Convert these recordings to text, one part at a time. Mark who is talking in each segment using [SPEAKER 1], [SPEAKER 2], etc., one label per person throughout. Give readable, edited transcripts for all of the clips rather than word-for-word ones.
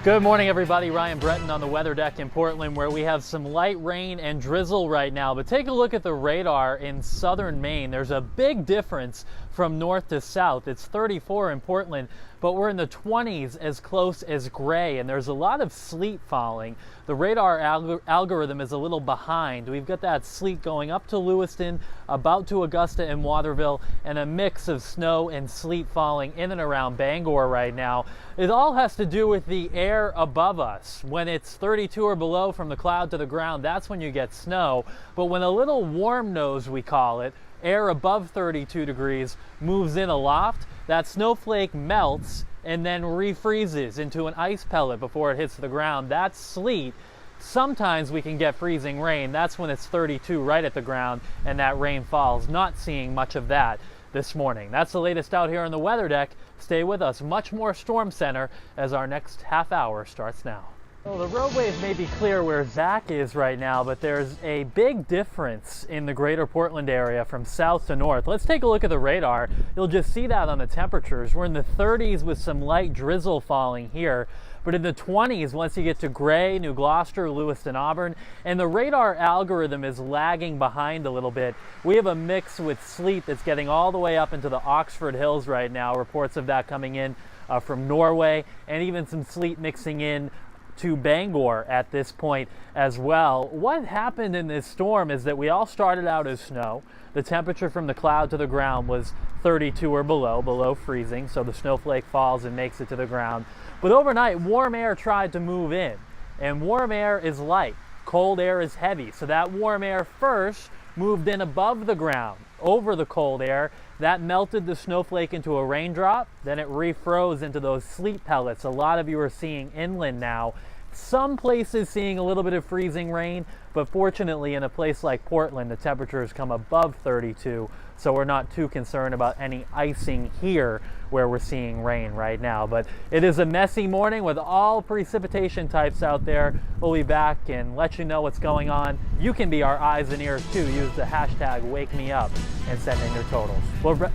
[SPEAKER 1] Good morning, everybody. Ryan Breton on the weather deck in Portland, where we have some light rain and drizzle right now. But take a look at the radar in southern Maine. There's a big difference from north to south. It's 34 in Portland, but we're in the 20s as close as gray, and there's a lot of sleet falling. The radar algorithm is a little behind. We've got that sleet going up to Lewiston, about to Augusta and Waterville, and a mix of snow and sleet falling in and around Bangor right now. It all has to do with the air above us. When it's 32 or below from the cloud to the ground, that's when you get snow. But when a little warm nose, we call it, air above 32 degrees moves in aloft, that snowflake melts and then refreezes into an ice pellet before it hits the ground. That's sleet. Sometimes we can get freezing rain. That's when it's 32 right at the ground and that rain falls. Not seeing much of that this morning. That's the latest out here on the weather deck. Stay with us. Much more Storm Center as our next half hour starts now. Well, the roadways may be clear where Zach is right now, but there's a big difference in the greater Portland area from south to north. Let's take a look at the radar. You'll just see that on the temperatures. We're in the 30s with some light drizzle falling here, but in the 20s once you get to Gray, New Gloucester, Lewiston, Auburn, and the radar algorithm is lagging behind a little bit. We have a mix with sleet that's getting all the way up into the Oxford Hills right now. Reports of that coming in from Norway, and even some sleet mixing in to Bangor at this point as well. What happened in this storm is that we all started out as snow. The temperature from the cloud to the ground was 32 or below freezing, so the snowflake falls and makes it to the ground. But overnight, warm air tried to move in, and warm air is light, cold air is heavy. So that warm air first moved in above the ground, over the cold air. That melted the snowflake into a raindrop, then it refroze into those sleet pellets. A lot of you are seeing inland now. Some places seeing a little bit of freezing rain, but fortunately in a place like Portland, the temperatures come above 32, so we're not too concerned about any icing here where we're seeing rain right now. But it is a messy morning with all precipitation types out there. We'll be back and let you know what's going on. You can be our eyes and ears too. Use the hashtag WakeMeUp and send in your totals.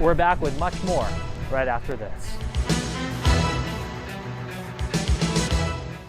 [SPEAKER 1] We're back with much more right after this.